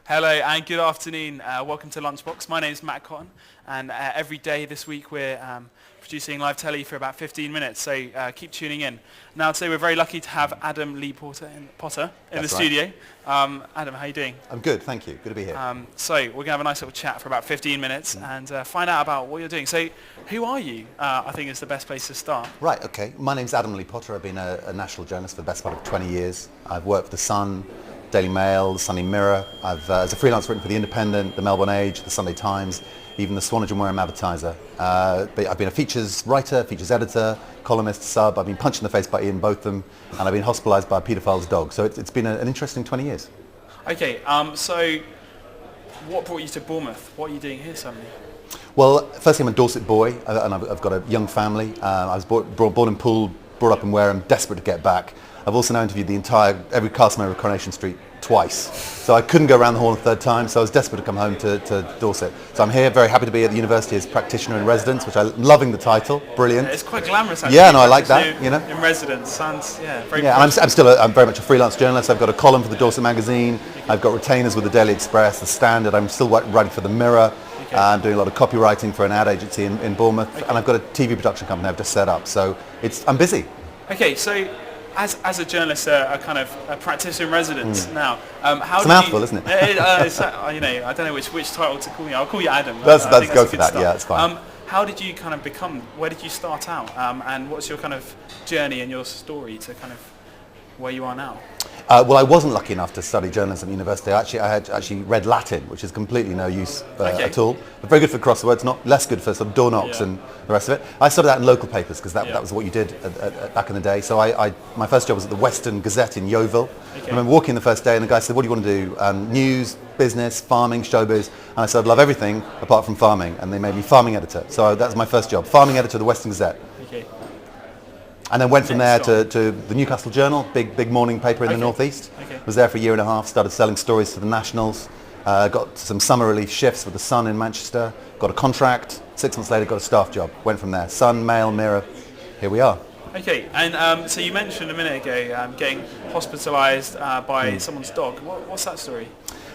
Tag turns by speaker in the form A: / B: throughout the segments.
A: Hello and good afternoon. Welcome to Lunchbox. My name is Matt Cotton, and every day this week we're producing live telly for about 15 minutes, so keep tuning in. Now today we're very lucky to have Adam Lee Potter in the studio. Adam, how are you doing?
B: I'm good, thank you. Good to be here.
A: So we're going to have a nice little chat for about 15 minutes and find out about what you're doing. So who are you? I think is the best place to start.
B: Right, okay. My name's Adam Lee Potter. I've been a national journalist for the best part of 20 years. I've worked for The Sun, Daily Mail, the Sunday Mirror. I've, as a freelance, written for The Independent, the Melbourne Age, the Sunday Times, even the Swanage and Wareham Advertiser. But I've been a features writer, features editor, columnist, sub. I've been punched in the face by Ian Botham, and I've been hospitalised by a paedophile's dog. So it's been an interesting 20 years.
A: Okay, so what brought you to Bournemouth? What are you doing here suddenly?
B: Well, firstly, I'm a Dorset boy, and I've got a young family. I was born in Poole, brought up in Wareham, desperate to get back. I've also now interviewed every cast member of Coronation Street twice. So I couldn't go around the hall a third time, so I was desperate to come home to Dorset. So I'm here, very happy to be at the university as practitioner in residence, which I'm loving the title, brilliant.
A: Yeah, it's quite glamorous actually.
B: Yeah, no, I like that, you know.
A: In residence, sounds, very
B: yeah, and I'm very much a freelance journalist. I've got a column for the Dorset magazine, I've got retainers with the Daily Express, the Standard, I'm still writing for the Mirror.
A: Okay.
B: I'm doing a lot of copywriting for an ad agency in Bournemouth, and I've got a TV production company I've just set up, so I'm busy.
A: Okay, so as a journalist, a kind of a practitioner in residence now, how
B: it's a mouthful, isn't it?
A: I don't know which title to call you. I'll call you Adam.
B: Let's go for that. Yeah, it's fine.
A: How did you kind of where did you start out, and what's your kind of journey and your story to kind of where you are now?
B: Well, I wasn't lucky enough to study journalism at university. I had actually read Latin, which is completely no use at all. But very good for crosswords, not less good for sort of door knocks and the rest of it. I studied that in local papers because that was what you did back in the day. So my first job was at the Western Gazette in Yeovil. I remember walking the first day and the guy said, "What do you want to do? News, business, farming, showbiz?" And I said, "I'd love everything apart from farming." And they made me farming editor. So that was my first job, farming editor of the Western Gazette.
A: Okay.
B: And then went from there to the Newcastle Journal, big morning paper in the northeast.
A: Okay.
B: Was there for a year and a half, started selling stories to the Nationals, got some summer relief shifts with the Sun in Manchester, got a contract, 6 months later got a staff job, went from there. Sun, Mail, Mirror, here we are.
A: Okay, and so you mentioned a minute ago getting hospitalised by someone's dog. What's that story?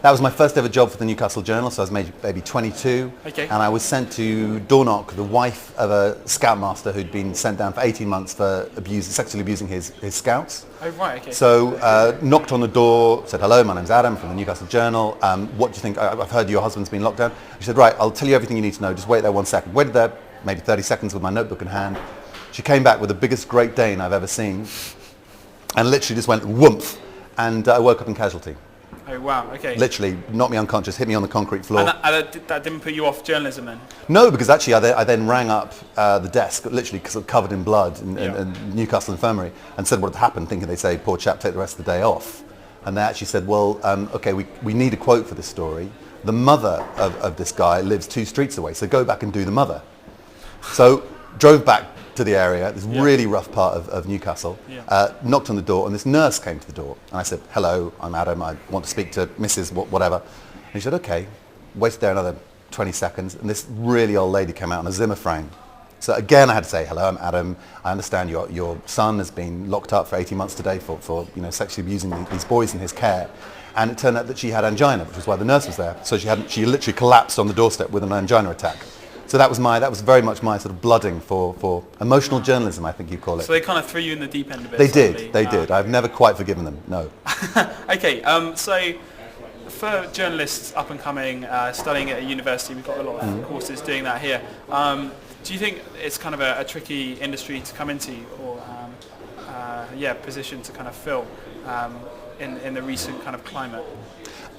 B: That was my first ever job for the Newcastle Journal, so I was maybe 22, and I was sent to Dornock, the wife of a scoutmaster who'd been sent down for 18 months for sexually abusing his scouts.
A: Oh, right, okay.
B: So knocked on the door, said, "Hello, my name's Adam from the Newcastle Journal. What do you think? I've heard your husband's been locked down." She said, "Right, I'll tell you everything you need to know. Just wait there 1 second." Waited there maybe 30 seconds with my notebook in hand. She came back with the biggest Great Dane I've ever seen, and literally just went whoomph, and I woke up in casualty.
A: Oh wow, okay.
B: Literally knocked me unconscious, hit me on the concrete floor.
A: And that didn't put you off journalism then?
B: No, because actually I then rang up the desk, literally covered in blood in Newcastle Infirmary, and said what had happened, thinking they'd say, "Poor chap, take the rest of the day off." And they actually said, "Well, okay, we need a quote for this story. The mother of this guy lives 2 streets away, so go back and do the mother." So drove back to the area, this really rough part of Newcastle, knocked on the door, and this nurse came to the door, and I said, "Hello, I'm Adam, I want to speak to Mrs. whatever." And he said, "Okay." Waited there another 20 seconds, and this really old lady came out on a Zimmer frame. So again I had to say, "Hello, I'm Adam, I understand your son has been locked up for 18 months today for sexually abusing these boys in his care." And it turned out that she had angina, which was why the nurse was there. So she literally collapsed on the doorstep with an angina attack. So that was very much my sort of blooding for emotional journalism, I think you call it.
A: So they kind of threw you in the deep end a bit.
B: They did. I've never quite forgiven them, no.
A: Okay, so for journalists up and coming, studying at a university, we've got a lot of courses doing that here. Do you think it's kind of a tricky industry to come into, or position to kind of fill in the recent kind of climate?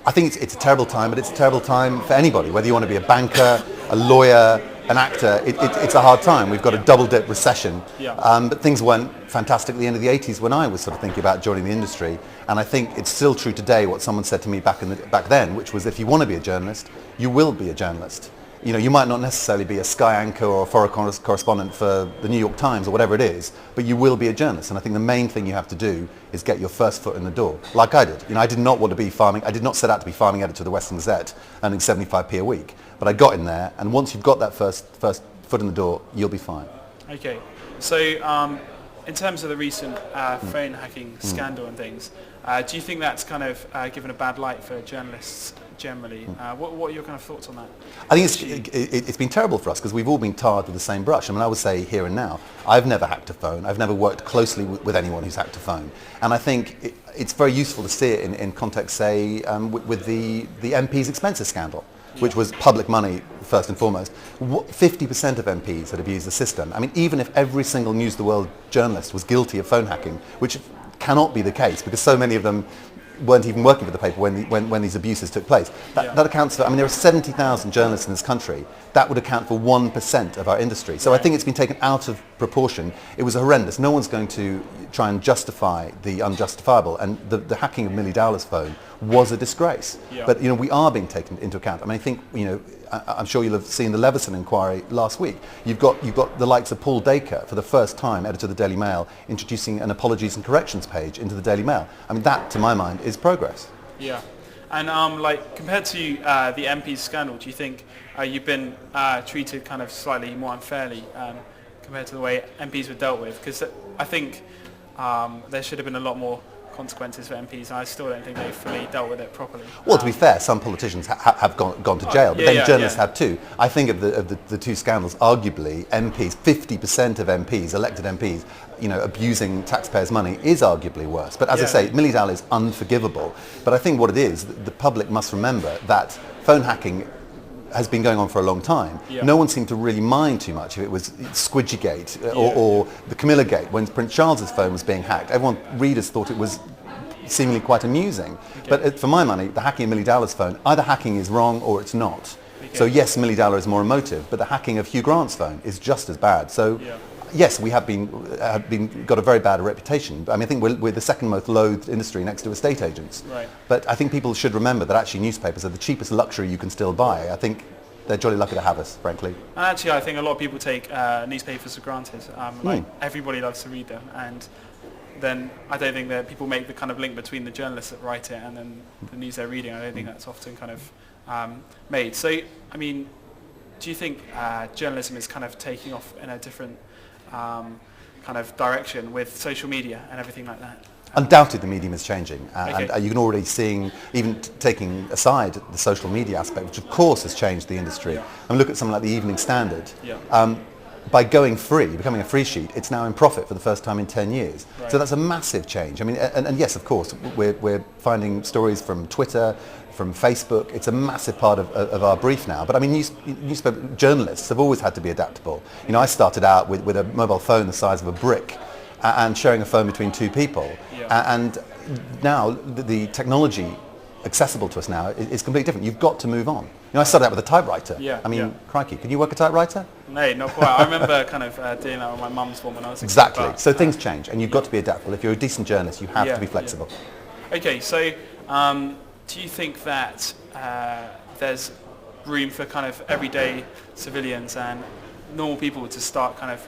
B: I think it's a terrible time, but it's a terrible time for anybody, whether you want to be a banker, a lawyer, an actor. It's a hard time. We've got a double-dip recession, but things weren't fantastic at the end of the 80s when I was sort of thinking about joining the industry, and I think it's still true today what someone said to me back then, which was, if you want to be a journalist, you will be a journalist. You might not necessarily be a Sky anchor or a foreign correspondent for the New York Times or whatever it is, but you will be a journalist. And I think the main thing you have to do is get your first foot in the door, like I did. I did not want to be farming. I did not set out to be farming editor of the Western Gazette, earning 75p a week. But I got in there, and once you've got that first foot in the door, you'll be fine.
A: Okay. So in terms of the recent phone hacking scandal and things, do you think that's kind of given a bad light for journalists generally. What are your kind of thoughts on that?
B: I think it's been terrible for us because we've all been tarred with the same brush. I mean, I would say here and now, I've never hacked a phone. I've never worked closely with anyone who's hacked a phone. And I think it's very useful to see it in context, say, with the MP's expenses scandal, which was public money first and foremost. 50% of MPs had abused the system. I mean, even if every single News of the World journalist was guilty of phone hacking, which cannot be the case because so many of them weren't even working for the paper when these abuses took place. That accounts for, I mean, there are 70,000 journalists in this country. That would account for 1% of our industry. So I think it's been taken out of proportion. It was horrendous. No one's going to try and justify the unjustifiable. And the hacking of Millie Dowler's phone was a disgrace. Yeah. But, we are being taken into account. I mean, I think, I'm sure you'll have seen the Leveson inquiry last week. You've got the likes of Paul Dacre, for the first time, editor of the Daily Mail, introducing an apologies and corrections page into the Daily Mail. I mean, that, to my mind, is progress.
A: Yeah. And compared to the MP's scandal, do you think you've been treated kind of slightly more unfairly compared to the way MPs were dealt with? Because I think there should have been a lot more consequences for MPs, and I still don't think they fully dealt with it properly.
B: Well, to be fair, some politicians have gone to jail, but then journalists have too. I think of the two scandals, arguably MPs, 50% of MPs, elected MPs, abusing taxpayers' money is arguably worse. But as I say, Millie Dowler is unforgivable. But I think what it is, the public must remember that phone hacking has been going on for a long time. Yeah. No one seemed to really mind too much if it was Squidgygate or the Camilla Gate when Prince Charles's phone was being hacked. Readers thought it was seemingly quite amusing. Okay. But for my money, the hacking of Millie Dowler's phone, either hacking is wrong or it's not. Okay. So yes, Millie Dowler is more emotive, but the hacking of Hugh Grant's phone is just as bad. So yes, we have got a very bad reputation. I mean, I think we're the second most loathed industry next to estate agents. Right. But I think people should remember that actually newspapers are the cheapest luxury you can still buy. I think they're jolly lucky to have us, frankly.
A: And actually, I think a lot of people take newspapers for granted. Everybody loves to read them, and then I don't think that people make the kind of link between the journalists that write it and then the news they're reading. I don't think that's often kind of made. So, I mean, do you think journalism is kind of taking off in a different kind of direction with social media and everything like that?
B: Undoubtedly, the medium is changing, and you can already see, even taking aside the social media aspect, which of course has changed the industry. I mean, look at something like the Evening Standard. By going free, becoming a free sheet, it's now in profit for the first time in 10 years. Right. So that's a massive change. I mean, and yes, of course, we're finding stories from Twitter, from Facebook. It's a massive part of our brief now. But I mean, newspaper journalists have always had to be adaptable. I started out with a mobile phone the size of a brick and sharing a phone between two people. And now the technology accessible to us now is completely different. You've got to move on. I started out with a typewriter. I mean, crikey, can you work a typewriter?
A: No, not quite. I remember kind of doing that with my mum's one when I was a kid.
B: Exactly. So things change, and you've got to be adaptable. If you're a decent journalist, you have to be flexible.
A: Okay, so do you think that there's room for kind of everyday civilians and normal people to start kind of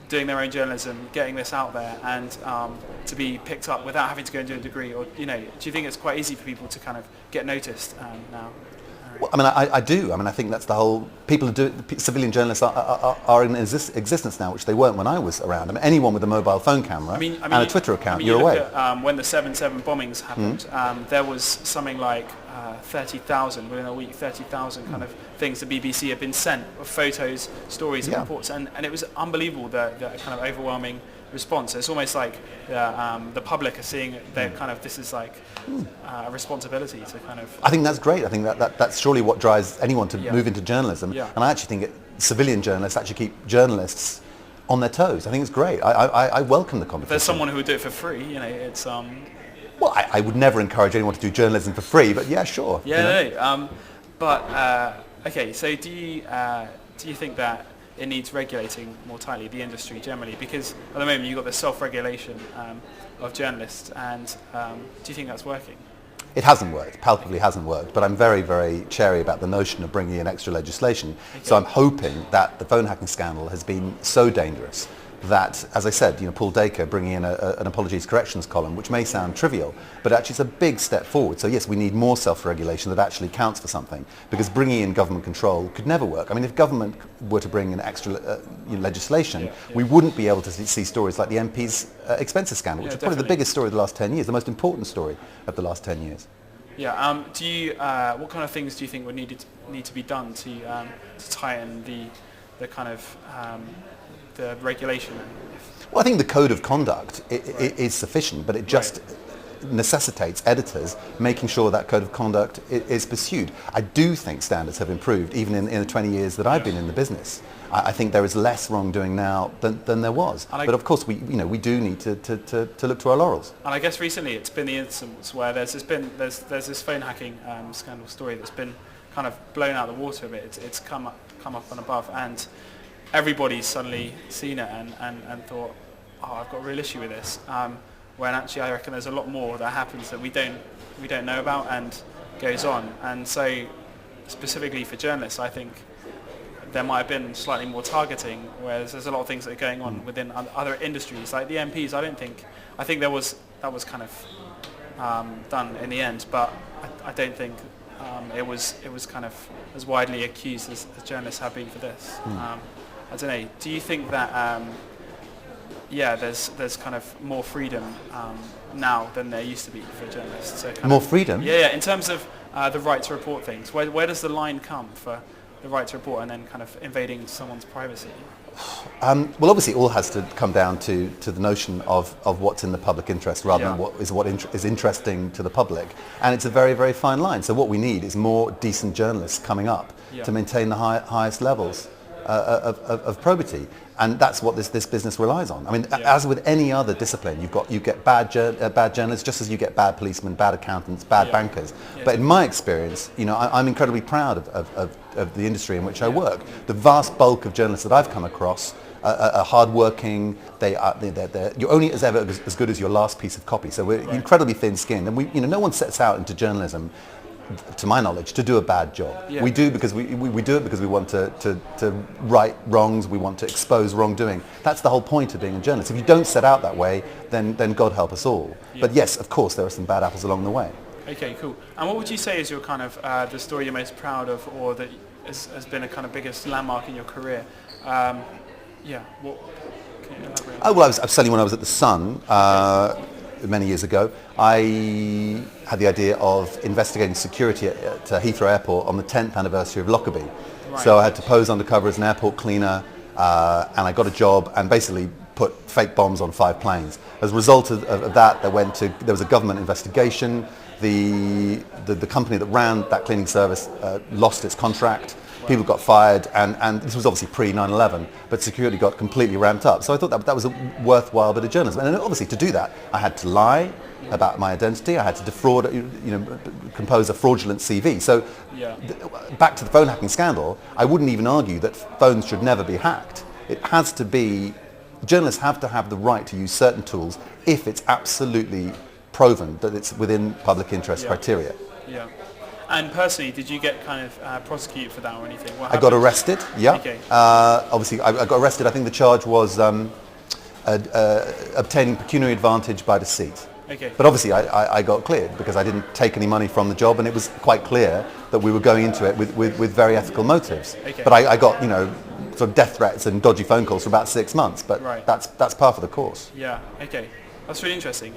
A: doing their own journalism, getting this out there, and to be picked up without having to go and do a degree? Or, do you think it's quite easy for people to kind of get noticed now?
B: Well, I mean, I do. I mean, I think that's the whole... People who do... Civilian journalists are in existence now, which they weren't when I was around. I mean, anyone with a mobile phone camera and a Twitter account, you're away.
A: When the 7/7 bombings happened, there was something like 30,000 within a week, 30,000 kind of things the BBC had been sent of photos, stories, and reports, and it was unbelievable, the kind of overwhelming response. It's almost like the public are seeing that kind of this is like a responsibility to kind of... I
B: think that's great. I think that's surely what drives anyone to move into journalism. And I actually think civilian journalists actually keep journalists on their toes. I think it's great. I welcome the competition.
A: If there's someone who would do it for free, it's...
B: Well, I would never encourage anyone to do journalism for free, but yeah, sure.
A: Okay, so do you think that it needs regulating more tightly, the industry generally? Because at the moment you've got the self-regulation of journalists, and do you think that's working?
B: It hasn't worked, palpably hasn't worked, but I'm very, very chary about the notion of bringing in extra legislation. Okay. So I'm hoping that the phone hacking scandal has been so dangerous that, as I said, Paul Dacre bringing in an apologies corrections column, which may sound trivial, but actually it's a big step forward. So yes, we need more self-regulation that actually counts for something, because bringing in government control could never work. I mean, if government were to bring in extra legislation, we wouldn't be able to see stories like the MP's expenses scandal, which is probably the biggest story of the last 10 years, the most important story of the last 10 years.
A: Yeah. Do you? What kind of things do you think would need to be done to tighten the kind of the regulation?
B: Well, I think the code of conduct is sufficient, but it just necessitates editors making sure that code of conduct is pursued. I do think standards have improved, even in the 20 years that I've been in the business. I think there is less wrongdoing now than there was. But of course, we do need to look to our laurels.
A: And I guess recently it's been the instance where there's this phone hacking scandal story that's been kind of blown out of the water a bit. It's come up and above, and everybody's suddenly seen it and thought, oh, I've got a real issue with this. When actually I reckon there's a lot more that happens that we don't know about and goes on. And so specifically for journalists, I think there might have been slightly more targeting, whereas there's a lot of things that are going on within other industries, like the MPs. I think that was kind of done in the end, but I don't think it was kind of as widely accused as journalists have been for this. I don't know. Do you think that there's kind of more freedom now than there used to be for journalists? So
B: more freedom?
A: Yeah. In terms of the right to report things, where does the line come for the right to report and then kind of invading someone's privacy?
B: Well, obviously, it all has to come down to the notion of what's in the public interest rather than what is interesting to the public. And it's a very, very fine line. So what we need is more decent journalists coming up to maintain the highest levels of probity. And that's what this business relies on. I mean, as with any other discipline, you get bad journalists just as you get bad policemen, bad accountants, bad bankers. But in my experience, I'm incredibly proud of the industry in which I work. The vast bulk of journalists that I've come across are hardworking. You're only as good as your last piece of copy. So we're incredibly thin-skinned, and no one sets out into journalism, to my knowledge, to do a bad job. We do because we do it because we want to right wrongs, we want to expose wrongdoing. That's the whole point of being a journalist. If you don't set out that way, then God help us all. But yes, of course, there are some bad apples along the way.
A: Okay, cool. And what would you say is your kind of the story you're most proud of, or that has been a kind of biggest landmark in your career? What can you elaborate on?
B: Well, I was selling when I was at The Sun. Many years ago, I had the idea of investigating security at Heathrow Airport on the 10th anniversary of Lockerbie. So I had to pose undercover as an airport cleaner, and I got a job and basically put fake bombs on 5 planes. As a result of that, there was a government investigation. The company that ran that cleaning service lost its contract. People got fired, and this was obviously pre-9/11, but security got completely ramped up. So I thought that was a worthwhile bit of journalism. And obviously to do that, I had to lie about my identity. I had to defraud, compose a fraudulent CV. So back to the phone hacking scandal, I wouldn't even argue that phones should never be hacked. It has to be, journalists have to have the right to use certain tools if it's absolutely proven that it's within public interest criteria.
A: Yeah. And personally, did you get kind of prosecuted for that or anything?
B: I got arrested, yeah.
A: Okay.
B: Obviously, I got arrested. I think the charge was obtaining pecuniary advantage by deceit.
A: Okay.
B: But obviously, I got cleared because I didn't take any money from the job, and it was quite clear that we were going into it with very ethical motives.
A: Okay.
B: But I got, sort of death threats and dodgy phone calls for about 6 months. But that's par for the course.
A: Yeah. Okay. That's really interesting.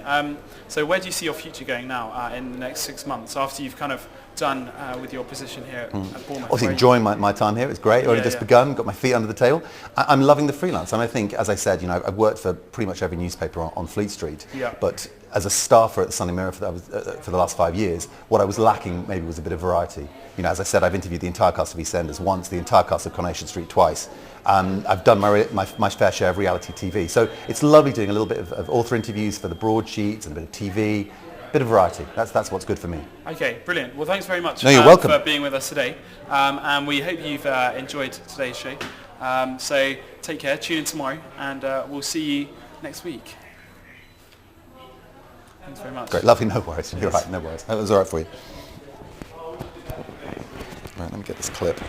A: So where do you see your future going now in the next 6 months after you've kind of done with your position here at Bournemouth?
B: Obviously enjoying my time here. It's great. Already just begun, got my feet under the table. I'm loving the freelance. And I think, as I said, I've worked for pretty much every newspaper on Fleet Street. Yeah. But as a staffer at the Sunday Mirror for the last 5 years, what I was lacking maybe was a bit of variety. As I said, I've interviewed the entire cast of EastEnders once, the entire cast of Coronation Street twice. I've done my fair share of reality TV. So it's lovely doing a little bit of author interviews for the broadsheets and a bit of TV. Bit of variety. That's what's good for me.
A: Okay, brilliant. Well, thanks very much
B: you're welcome.
A: For being with us today. And we hope you've enjoyed today's show. So take care, tune in tomorrow, and we'll see you next week. Thanks very much.
B: Great, lovely, no worries. You're right, no worries. That was all right for you. Right, let me get this clip.